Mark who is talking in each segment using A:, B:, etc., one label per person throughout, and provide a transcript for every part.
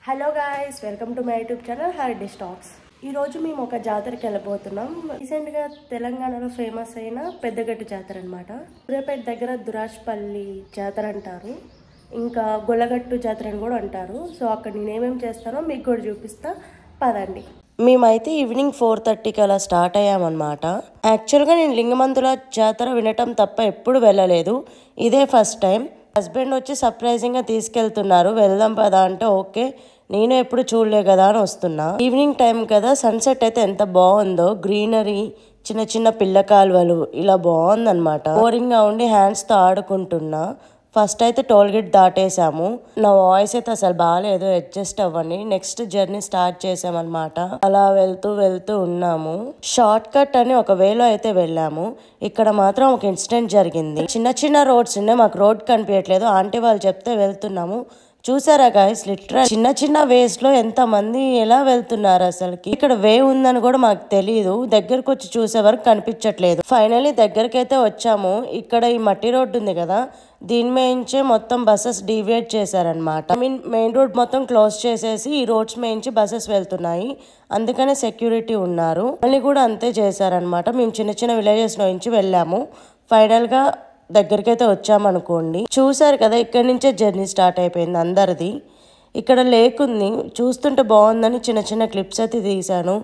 A: Hello guys, welcome to my YouTube channel Hardy Stocks. ఈరోజు మేము ఒక జాతరకి వెళ్ళబోతున్నాం. రీసెంట్గా తెలంగాణలో ఫేమస్ అయిన పెద్దగట్టు జాతర అనమాట. సూర్యాపేట దగ్గర దురాజ్పల్లి జాతర అంటారు, ఇంకా గొల్లగట్టు జాతర అని కూడా అంటారు. సో అక్కడ నేనేమేమి చేస్తానో మీకు కూడా చూపిస్తా, పదండి. మేమైతే ఈవినింగ్ 4:30కి అలా స్టార్ట్ అయ్యామన్నమాట. యాక్చువల్గా నేను లింగమంతుల జాతర వినటం తప్ప ఎప్పుడు వెళ్ళలేదు, ఇదే ఫస్ట్ టైం. హస్బెండ్ వచ్చి సర్ప్రైజింగ్గా తీసుకెళ్తున్నారు, వెళ్దాం పదా అంటే ఓకే, నేను ఎప్పుడు చూడలే కదా అని వస్తున్నా. ఈవినింగ్ టైం కదా, సన్సెట్ అయితే ఎంత బాగుందో, గ్రీనరీ, చిన్న చిన్న పిల్ల కాలువలు, ఇలా బాగుందన్నమాట. బోరింగ్గా ఉండి హ్యాండ్స్తో ఆడుకుంటున్నా. ఫస్ట్ అయితే టోల్ గేట్ దాటేసాము. నా వాయిస్ అయితే అసలు బాగాలేదు, అడ్జస్ట్ అవ్వండి. నెక్స్ట్ జర్నీ స్టార్ట్ చేసామన్నమాట. అలా వెళ్తూ ఉన్నాము. షార్ట్ కట్ అని ఒక వేలో అయితే వెళ్ళాము. ఇక్కడ మాత్రం ఒక ఇన్సిడెంట్ జరిగింది. చిన్న చిన్న రోడ్స్ ఉన్నాయి, మాకు రోడ్ కనిపించట్లేదు. ఆంటీ వాళ్ళు చెప్తే వెళ్తున్నాము. చూసారా గాయస్, లిటరల్ చిన్న చిన్న వేస్ లో ఎంత మంది ఎలా వెళ్తున్నారు అసలుకి. ఇక్కడ వే ఉందని కూడా మాకు తెలియదు, దగ్గరకు వచ్చి చూసే వరకు కనిపించట్లేదు. ఫైనల్లీ దగ్గరికి అయితే వచ్చాము. ఇక్కడ ఈ మట్టి రోడ్డు ఉంది కదా, దీని మేంచే మొత్తం బస్సెస్ డీవియేట్ చేశారనమాట. మెయిన్ రోడ్ మొత్తం క్లోజ్ చేసేసి ఈ రోడ్స్ మేంచి బస్సెస్ వెళ్తున్నాయి, అందుకనే సెక్యూరిటీ ఉన్నారు. మళ్ళీ కూడా అంతే చేశారనమాట. మేము చిన్న చిన్న విలేజెస్ నుంచి వెళ్ళాము. ఫైనల్ గా దగ్గరికి అయితే వచ్చామనుకోండి. చూసారు కదా, ఇక్కడి నుంచే జర్నీ స్టార్ట్ అయిపోయింది అందరిది. ఇక్కడ లేక్ ఉంది, చూస్తుంటే బాగుందని చిన్న చిన్న క్లిప్స్ అయితే తీసాను.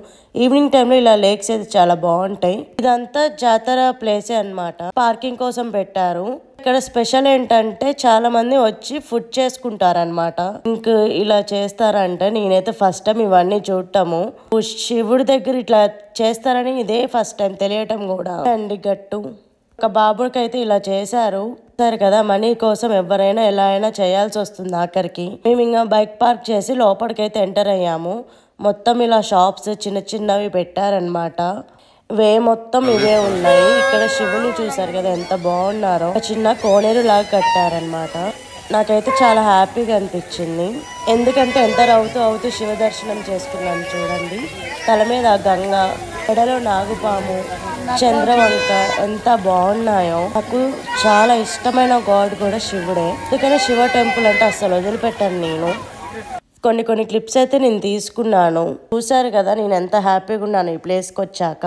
A: ఈవినింగ్ టైంలో ఇలా లేక్స్ అయితే చాలా బాగుంటాయి. ఇదంతా జాతర ప్లేసే అన్నమాట, పార్కింగ్ కోసం పెట్టారు. ఇక్కడ స్పెషల్ ఏంటంటే చాలా మంది వచ్చి ఫుడ్ చేసుకుంటారనమాట. ఇంక ఇలా చేస్తారంటే నేనైతే ఫస్ట్ టైం ఇవన్నీ చూడటము. శివుడి దగ్గర ఇట్లా చేస్తారని ఇదే ఫస్ట్ టైం తెలియటం కూడా. అండి గట్టు ఒక బాబుకి అయితే ఇలా చేశారు. సరే కదా, మనీ కోసం ఎవరైనా ఎలా అయినా చేయాల్సి వస్తుంది ఆఖరికి. మేము ఇంకా బైక్ పార్క్ చేసి లోపలికైతే ఎంటర్ అయ్యాము. మొత్తం ఇలా షాప్స్ చిన్న చిన్నవి పెట్టారనమాట. వే మొత్తం ఇవే ఉన్నాయి. ఇక్కడ శివుని చూసారు కదా ఎంత బాగున్నారో, చిన్న కోనేరు లాగా కట్టారనమాట. నాకైతే చాలా హ్యాపీగా అనిపించింది, ఎందుకంటే ఎంటర్ అవుతూ శివ దర్శనం చేసుకున్నాను. చూడండి, తల మీద గంగ, ఎడలో నాగుపాము, చంద్రవంక ఎంత బాగున్నాయో. నాకు చాలా ఇష్టమైన గాడ్ కూడా శివుడే, అందుకనే శివ టెంపుల్ అంటే అస్సలు వదిలిపెట్టాను నేను. కొన్ని క్లిప్స్ అయితే నేను తీసుకున్నాను. చూసారు కదా నేను ఎంత హ్యాపీగా ఉన్నాను ఈ ప్లేస్కి వచ్చాక.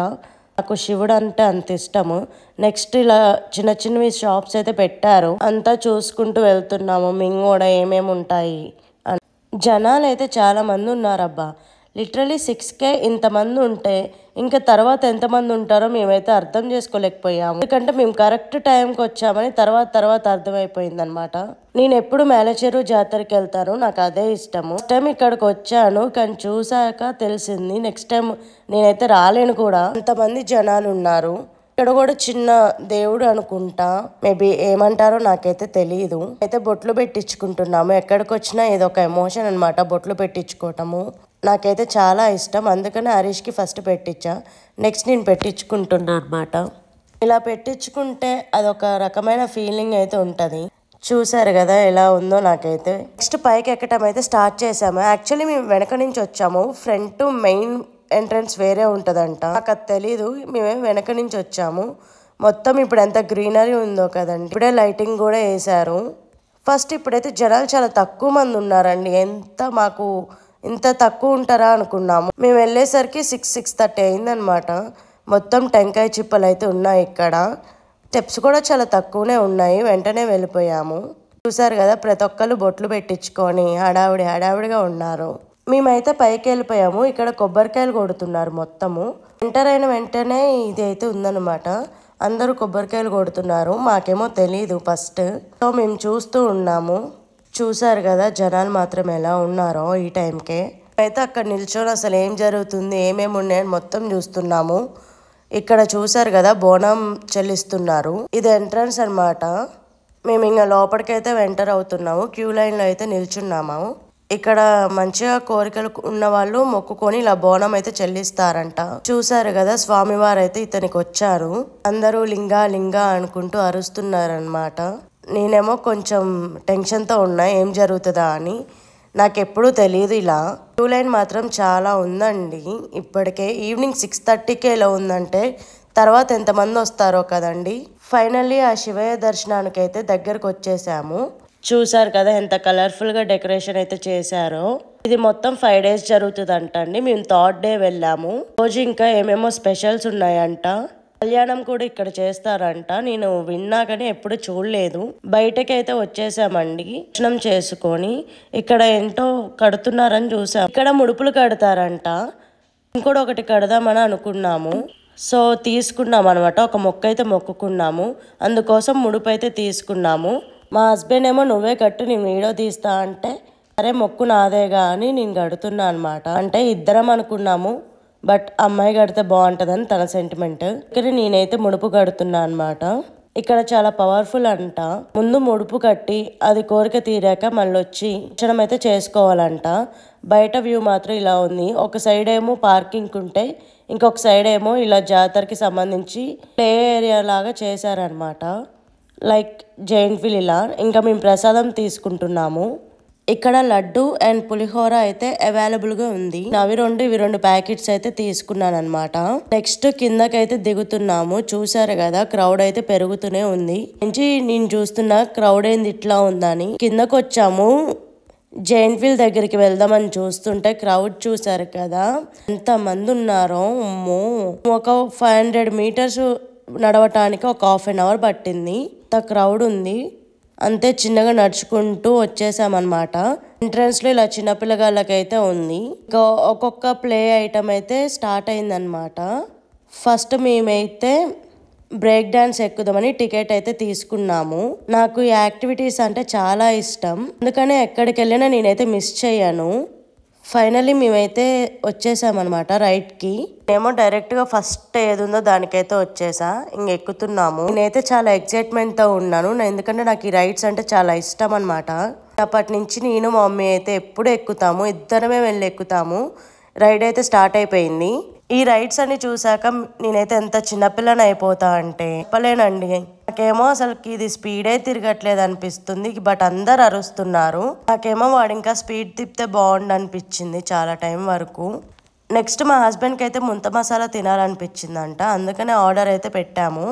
A: నాకు శివుడు అంటే అంత ఇష్టము. నెక్స్ట్ ఇలా చిన్న చిన్నవి షాప్స్ అయితే పెట్టారు, అంతా చూసుకుంటూ వెళ్తున్నాము. మింగోడ ఏమేమి ఉంటాయి. జనాలు అయితే చాలా మంది ఉన్నారబ్బా. లిటరలీ 6K ఇంతమంది ఉంటే ఇంకా తర్వాత ఎంతమంది ఉంటారో మేమైతే అర్థం చేసుకోలేకపోయాము. ఎందుకంటే మేము కరెక్ట్ టైంకి వచ్చామని తర్వాత అర్థమైపోయింది అనమాట. నేను ఎప్పుడు మేలచెరువు జాతరకి వెళ్తాను, నాకు అదే ఇష్టము. నెక్స్ట్ టైం ఇక్కడికి వచ్చాను, కానీ చూసాక తెలిసింది నెక్స్ట్ టైం నేనైతే రాలేను కూడా, అంతమంది జనాలు ఉన్నారు. ఇక్కడ కూడా చిన్న దేవుడు అనుకుంటా, మేబీ ఏమంటారో నాకైతే తెలియదు. అయితే బొట్లు పెట్టించుకుంటున్నాము. ఎక్కడికి వచ్చినా ఏదో ఒక ఎమోషన్ అనమాట, బొట్లు పెట్టించుకోవటము నాకైతే చాలా ఇష్టం. అందుకని హరీష్కి ఫస్ట్ పెట్టించా, నెక్స్ట్ నేను పెట్టించుకుంటున్నా అనమాట. ఇలా పెట్టించుకుంటే అదొక రకమైన ఫీలింగ్ అయితే ఉంటుంది. చూసారు కదా ఎలా ఉందో నాకైతే. నెక్స్ట్ పైకి ఎక్కటం అయితే స్టార్ట్ చేసాము. యాక్చువల్లీ మేము వెనక నుంచి వచ్చాము, ఫ్రంట్ మెయిన్ ఎంట్రన్స్ వేరే ఉంటుందంట, నాకు అది తెలీదు. మేమేం వెనక నుంచి వచ్చాము. మొత్తం ఇప్పుడు ఎంత గ్రీనరీ ఉందో కదండి. ఇప్పుడే లైటింగ్ కూడా వేసారు. ఫస్ట్ ఇప్పుడైతే జనాలు చాలా తక్కువ మంది ఉన్నారండి. మాకు ఇంత తక్కువ ఉంటారా అనుకున్నాము. మేము వెళ్ళేసరికి 6:30 అయిందనమాట. మొత్తం టెంకాయ చిప్పలు అయితే ఉన్నాయి ఇక్కడ. స్టెప్స్ కూడా చాలా తక్కువనే ఉన్నాయి, వెంటనే వెళ్ళిపోయాము. చూసారు కదా, ప్రతి ఒక్కరు బొట్లు పెట్టించుకొని హడావిడిగా ఉన్నారు. మేమైతే పైకి వెళ్ళిపోయాము. ఇక్కడ కొబ్బరికాయలు కొడుతున్నారు మొత్తము. ఎంటర్ అయిన వెంటనే ఇది అయితే ఉందన్నమాట, అందరూ కొబ్బరికాయలు కొడుతున్నారు. మాకేమో తెలీదు ఫస్ట్, సో మేము చూస్తూ ఉన్నాము. చూసారు కదా జనాలు మాత్రం ఎలా ఉన్నారో ఈ టైంకే. అయితే అక్కడ నిల్చొని అసలు ఏం జరుగుతుంది, ఏమేమి ఉన్నాయని మొత్తం చూస్తున్నాము. ఇక్కడ చూసారు కదా బోనం చెల్లిస్తున్నారు, ఇది ఎంట్రన్స్ అనమాట. మేము ఇంకా లోపలికైతే ఎంటర్ అవుతున్నాము. క్యూ లైన్లో అయితే నిల్చున్నాము. ఇక్కడ మంచిగా కోరికలు ఉన్న వాళ్ళు మొక్కుకొని ఇలా బోనం అయితే చెల్లిస్తారంట. చూసారు కదా, స్వామివారు అయితే ఇతనికి వచ్చారు. అందరూ లింగా అనుకుంటూ అరుస్తున్నారనమాట. నేనేమో కొంచెం టెన్షన్తో ఉన్నా, ఏం జరుగుతుందా అని. నాకెప్పుడూ తెలియదు ఇలా. క్యూ లైన్ మాత్రం చాలా ఉందండి. ఇప్పటికే ఈవినింగ్ 6:30కే ఇలా ఉందంటే తర్వాత ఎంతమంది వస్తారో కదండి. ఫైనల్లీ ఆ శివయ్య దర్శనానికి అయితే దగ్గరకు వచ్చేసాము. చూసారు కదా ఎంత కలర్ఫుల్గా డెకరేషన్ అయితే చేశారో. ఇది మొత్తం 5 days జరుగుతుందంట అండి. మేము 3rd day వెళ్ళాము. రోజు ఇంకా ఏమేమో స్పెషల్స్ ఉన్నాయంట. కళ్యాణం కూడా ఇక్కడ చేస్తారంట. నేను విన్నా కానీ ఎప్పుడు చూడలేదు. బయటకైతే వచ్చేసామండి దర్శనం చేసుకొని. ఇక్కడ ఏంటో కడుతున్నారని చూసాం. ఇక్కడ ముడుపులు కడతారంట. ఇంకోటి ఒకటి కడదామని అనుకున్నాము. సో తీసుకున్నాం అనమాట. ఒక మొక్క అయితే మొక్కుకున్నాము. అందుకోసం ముడుపు అయితే తీసుకున్నాము. మా హస్బెండ్ ఏమో నువ్వే కట్టు, నేను వీడియో తీస్తా అంటే సరే మొక్కు నాదేగా అని నేను కడుతున్నా అనమాట. అంటే ఇద్దరం అనుకున్నాము, బట్ అమ్మాయి కడితే బాగుంటుందని తన సెంటిమెంట్. ఇక్కడ నేనైతే ముడుపు కడుతున్నా అనమాట. ఇక్కడ చాలా పవర్ఫుల్ అంట. ముందు ముడుపు కట్టి అది కోరిక తీరాక మళ్ళీ వచ్చి దర్శనం అయితే చేసుకోవాలంట. బయట వ్యూ మాత్రం ఇలా ఉంది. ఒక సైడ్ ఏమో పార్కింగ్ ఉంటే, ఇంకొక సైడ్ ఏమో ఇలా జాతరకి సంబంధించి ప్లే ఏరియా లాగా చేశారనమాట. లైక్ జైంట్ వీల్ ఇలా. ఇంకా మేము ప్రసాదం తీసుకుంటున్నాము. ఇక్కడ లడ్డు అండ్ పులిహోర అయితే అవైలబుల్గా ఉంది. ఇవి రెండు ప్యాకెట్స్ అయితే తీసుకున్నాను అనమాట. నెక్స్ట్ కిందకైతే దిగుతున్నాము. చూసారు కదా క్రౌడ్ అయితే పెరుగుతూనే ఉంది. నుంచి నేను చూస్తున్నా క్రౌడ్ ఏంది ఇట్లా ఉందని. కిందకు వచ్చాము. జైంట్ వీల్ దగ్గరికి వెళ్దామని చూస్తుంటే క్రౌడ్ చూసారు కదా ఎంత మంది ఉన్నారో. అమ్మో, ఒక 500 meters నడవటానికి ఒక 1/2 hour పట్టింది. అంత క్రౌడ్ ఉంది. అంతే చిన్నగా నడుచుకుంటూ వచ్చేసామన్నమాట. ఎంట్రన్స్ లో ఇలా చిన్నపిల్లగాళ్ళకైతే ఉంది. ఇంకా ఒక్కొక్క ప్లే ఐటమ్ అయితే స్టార్ట్ అయిందనమాట. ఫస్ట్ మేమైతే బ్రేక్ డాన్స్ ఎక్కుదామని టికెట్ అయితే తీసుకున్నాము. నాకు ఈ యాక్టివిటీస్ అంటే చాలా ఇష్టం, అందుకనే ఎక్కడికి వెళ్ళినా నేనైతే మిస్ చేయను. ఫైనల్లీ మేమైతే వచ్చేసామన్నమాట రైట్ కి. మేము డైరెక్ట్ గా ఫస్ట్ ఏది ఉందో దానికైతే వచ్చేసా. ఇంక ఎక్కుతున్నాము. నేనైతే చాలా ఎక్సైట్మెంట్ తో ఉన్నాను, ఎందుకంటే నాకు ఈ రైడ్స్ అంటే చాలా ఇష్టం అనమాట. అప్పటి నుంచి నేను మా మమ్మీ అయితే ఎప్పుడు ఎక్కుతాము, ఇద్దరమే వెళ్ళి ఎక్కుతాము. రైడ్ అయితే స్టార్ట్ అయిపోయింది. ఈ రైడ్స్ అన్ని చూసాక నేనైతే ఎంత చిన్నపిల్లని అయిపోతా అంటే చెప్పలేనండి. నాకేమో అసలు ఇది స్పీడే తిరగట్లేదు అనిపిస్తుంది, బట్ అందరు అరుస్తున్నారు. నాకేమో వాడు ఇంకా స్పీడ్ తిప్పితే బాగుండు అనిపించింది చాలా టైం వరకు. నెక్స్ట్ మా హస్బెండ్కి అయితే ముంత మసాలా తినాలనిపించిందంట, అందుకనే ఆర్డర్ అయితే పెట్టాము.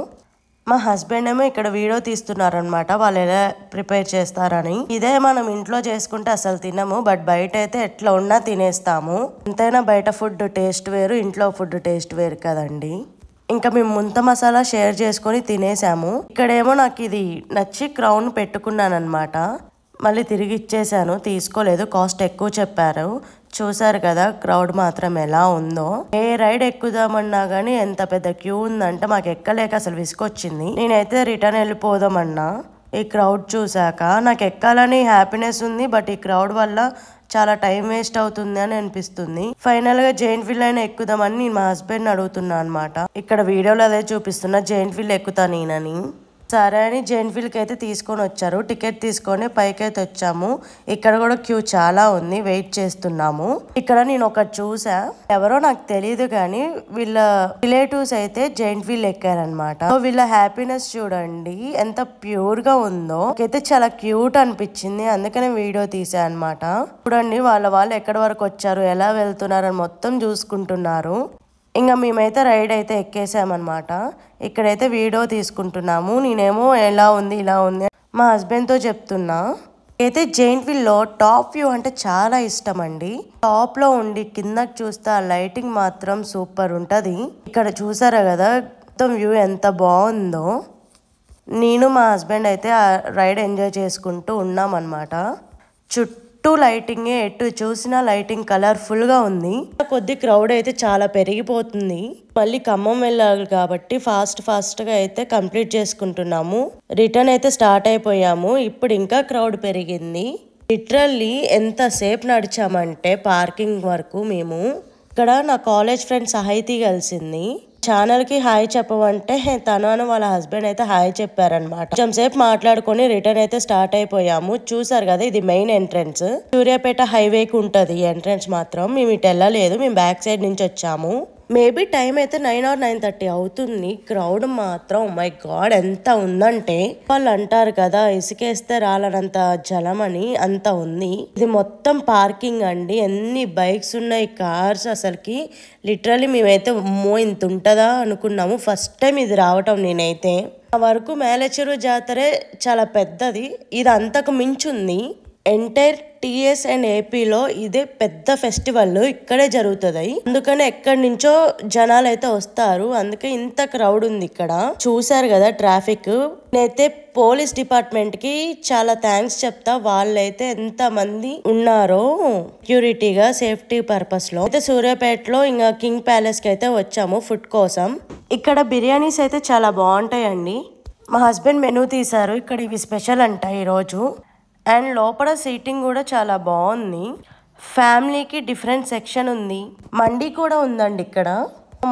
A: మా హస్బెండ్ ఏమో ఇక్కడ వీడియో తీస్తున్నారనమాట, వాళ్ళు ఎలా ప్రిపేర్ చేస్తారని. ఇదే మనం ఇంట్లో చేసుకుంటే అసలు తినము, బట్ బయట అయితే ఎట్లా ఉన్నా తినేస్తాము. ఎంతైనా బయట ఫుడ్ టేస్ట్ వేరు, ఇంట్లో ఫుడ్ టేస్ట్ వేరు కదండి. ఇంకా మేము ముంత మసాలా షేర్ చేసుకొని తినేసాము. ఇక్కడేమో నాకు ఇది నచ్చి క్రౌన్ పెట్టుకున్నాను అనమాట. మళ్ళీ తిరిగి ఇచ్చేసాను, తీసుకోలేదు, కాస్ట్ ఎక్కువ చెప్పారు. చూసారు కదా క్రౌడ్ మాత్రం ఎలా ఉందో. ఏ రైడ్ ఎక్కుదామన్నా గానీ ఎంత పెద్ద క్యూ ఉందంటే మాకు ఎక్కలేక అసలు విసుకొచ్చింది. నేనైతే రిటర్న్ వెళ్ళిపోదామన్నా. ఈ క్రౌడ్ చూసాక నాకు ఎక్కాలని హ్యాపీనెస్ ఉంది, బట్ ఈ క్రౌడ్ వల్ల చాలా టైం వేస్ట్ అవుతుంది అని అనిపిస్తుంది. ఫైనల్ గా జైంట్ వీల్ అయినా ఎక్కుదామని నేను మా హస్బెండ్ అడుగుతున్నా అనమాట. ఇక్కడ వీడియోలో అదే చూపిస్తున్నా, జైంట్ వీల్ ఎక్కుతా నేనని. సరే అని జైంట్ వీల్కి అయితే తీసుకొని వచ్చారు. టికెట్ తీసుకొని పైకి అయితే వచ్చాము. ఇక్కడ కూడా క్యూ చాలా ఉంది, వెయిట్ చేస్తున్నాము. ఇక్కడ నేను ఒకటి చూసా, ఎవరో నాకు తెలియదు కానీ వీళ్ళ రిలేటివ్స్ అయితే జైంట్ వీల్ ఎక్కారనమాట. వీళ్ళ హ్యాపీనెస్ చూడండి ఎంత ప్యూర్ గా ఉందో. నాకైతే చాలా క్యూట్ అనిపించింది, అందుకనే వీడియో తీసా అనమాట. చూడండి వాళ్ళు ఎక్కడి వరకు వచ్చారు, ఎలా వెళ్తున్నారు అని మొత్తం చూసుకుంటున్నారు. ఇంకా మేమైతే రైడ్ అయితే ఎక్కేసామన్నమాట. ఇక్కడైతే వీడియో తీసుకుంటున్నాము. నేనేమో ఎలా ఉంది ఇలా ఉంది మా హస్బెండ్తో చెప్తున్నా. అయితే జైంట్ వీల్లో టాప్ వ్యూ అంటే చాలా ఇష్టం అండి. టాప్ లో ఉండి కిందకి చూస్తే ఆ లైటింగ్ మాత్రం సూపర్ ఉంటది. ఇక్కడ చూసారా కదా మొత్తం వ్యూ ఎంత బాగుందో. నేను మా హస్బెండ్ అయితే ఆ రైడ్ ఎంజాయ్ చేసుకుంటూ ఉన్నాం అనమాట. చుట్టూ లైటింగే, ఎటు చూసినా లైటింగ్ కలర్ఫుల్ గా ఉంది. కొద్ది క్రౌడ్ అయితే చాలా పెరిగిపోతుంది. మళ్ళీ ఖమ్మం వెళ్ళాలి కాబట్టి ఫాస్ట్ గా అయితే కంప్లీట్ చేసుకుంటున్నాము. రిటర్న్ అయితే స్టార్ట్ అయిపోయాము. ఇప్పుడు ఇంకా క్రౌడ్ పెరిగింది. లిటరల్లీ ఎంతసేపు నడిచామంటే పార్కింగ్ వరకు. మేము ఇక్కడ నా కాలేజ్ ఫ్రెండ్ సహైతి కలిసింది. ఛానల్ కి హాయ్ చెప్పమంటే తను వాళ్ళ హస్బెండ్ అయితే హాయ్ చెప్పారనమాట. కొంచెం సేపు మాట్లాడుకొని రిటర్న్ అయితే స్టార్ట్ అయిపోయాము. చూసారు కదా ఇది మెయిన్ ఎంట్రన్స్. సూర్యాపేట హైవేకి ఉంటది ఎంట్రన్స్ మాత్రం. మేము ఇటు వెళ్ళలేదు, మేము బ్యాక్ సైడ్ నుంచి వచ్చాము. మేబీ టైం అయితే 9 or 9:30 అవుతుంది. క్రౌడ్ మాత్రం మై గాడ్ ఎంత ఉందంటే, వాళ్ళు అంటారు కదా ఇసుకేస్తే రాలనంత జలం అని, అంత ఉంది. ఇది మొత్తం పార్కింగ్ అండి. ఎన్ని బైక్స్ ఉన్నాయి, కార్స్, అసలుకి లిటరలీ మేమైతే ఇంత ఉంటుందా అనుకున్నాము ఫస్ట్ టైం ఇది రావటం. నేనైతే ఆ వరకు మేలచెరువు జాతరే చాలా పెద్దది, ఇది అంతకు మించుంది. ఎంటైర్ టీఎస్ అండ్ ఏపీలో ఇదే పెద్ద ఫెస్టివల్ ఇక్కడే జరుగుతుంది. అందుకనే ఎక్కడి నుంచో జనాలు అయితే వస్తారు. అందుకే ఇంత క్రౌడ్ ఉంది ఇక్కడ. చూసారు కదా ట్రాఫిక్. నేనైతే పోలీస్ డిపార్ట్మెంట్ కి చాలా థ్యాంక్స్ చెప్తా. వాళ్ళైతే ఎంత మంది ఉన్నారో సెక్యూరిటీగా సేఫ్టీ పర్పస్ లో. అయితే సూర్యాపేటలో ఇంకా కింగ్ ప్యాలెస్ కి అయితే వచ్చాము ఫుడ్ కోసం. ఇక్కడ బిర్యానీస్ అయితే చాలా బాగుంటాయండి. మా హస్బెండ్ మెనూ తీశారు. ఇక్కడ ఇవి స్పెషల్ అంట ఈరోజు. అండ్ లోపల సీటింగ్ కూడా చాలా బాగుంది. ఫ్యామిలీకి డిఫరెంట్ సెక్షన్ ఉంది. మండి కూడా ఉందండి ఇక్కడ.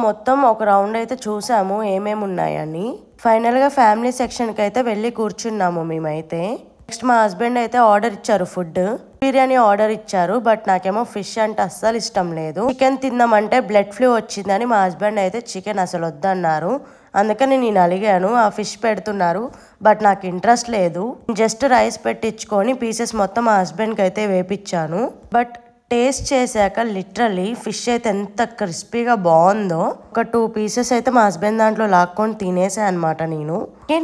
A: మొత్తం ఒక రౌండ్ అయితే చూసాము ఏమేమి ఉన్నాయని. ఫైనల్గా ఫ్యామిలీ సెక్షన్కి అయితే వెళ్ళి కూర్చున్నాము మేమైతే. నెక్స్ట్ మా హస్బెండ్ అయితే ఆర్డర్ ఇచ్చారు ఫుడ్. బిర్యానీ ఆర్డర్ ఇచ్చారు. బట్ నాకేమో ఫిష్ అంటే అస్సలు ఇష్టం లేదు. చికెన్ తిందామంటే బ్లడ్ ఫ్లూ వచ్చిందని మా హస్బెండ్ అయితే చికెన్ అసలు వద్దన్నారు. అందుకని నేను అలిగాను. ఆ ఫిష్ పెడుతున్నారు బట్ నాకు ఇంట్రెస్ట్ లేదు. జస్ట్ రైస్ పెట్టించుకొని పీసెస్ మొత్తం మా హస్బెండ్కి అయితే వేపించాను. బట్ టేస్ట్ చేశాక లిటరల్లీ ఫిష్ అయితే ఎంత క్రిస్పీగా బాగుందో. ఒక 2 పీసెస్ అయితే మా హస్బెండ్ దాంట్లో లాక్కొని తినేసా అనమాట నేను.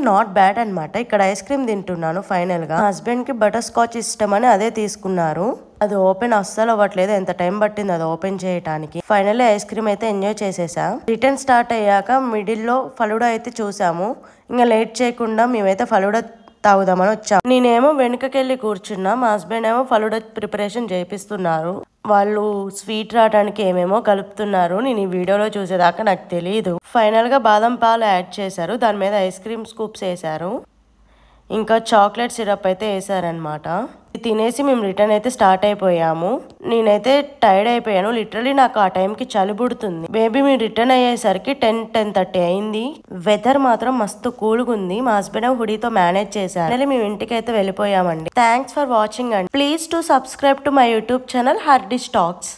A: నాట్ బ్యాడ్ అనమాట. ఇక్కడ ఐస్ క్రీమ్ తింటున్నాను. ఫైనల్ గా హస్బెండ్ కి బటర్ స్కాచ్ ఇష్టం అని అదే తీసుకున్నారు. అది ఓపెన్ అస్సలు అవ్వట్లేదు. ఎంత టైం పట్టింది అది ఓపెన్ చేయడానికి. ఫైనల్లీ ఐస్ క్రీమ్ అయితే ఎంజాయ్ చేసేసా. రిటర్న్ స్టార్ట్ అయ్యాక మిడిల్ లో ఫలూడా అయితే చూసాము. ఇంకా లేట్ చేయకుండా మేమైతే ఫలూడా తాగుదామని వచ్చాము. నేనేమో వెనుకకెళ్ళి కూర్చున్నా. మా హస్బెండ్ ఏమో ఫలూడా ప్రిపరేషన్ చేపిస్తున్నారు. వాళ్ళు స్వీట్ రావడానికి ఏమేమో కలుపుతున్నారు. నేను ఈ వీడియోలో చూసేదాకా నాకు తెలియదు. ఫైనల్ గా బాదం పాలు యాడ్ చేశారు. దాని మీద ఐస్ క్రీమ్ స్కూప్స్ వేసారు. ఇంకా చాక్లెట్ సిరప్ అయితే వేసారనమాట. తినేసి మేము రిటర్న్ అయితే స్టార్ట్ అయిపోయాము. నేనైతే టైర్డ్ అయిపోయాను. లిటరలీ నాకు ఆ టైంకి చలి పుడుతుంది. మేబీ మేము రిటర్న్ అయ్యేసరికి 10-10:30 అయింది. వెదర్ మాత్రం మస్తు కూల్గా ఉంది. మా హస్బెండ్ హుడీతో మేనేజ్ చేశారు. మేము ఇంటికి అయితే వెళ్ళిపోయామండి. థ్యాంక్స్ ఫర్ వాచింగ్ అండి. Please to subscribe to my YouTube channel her dish talks.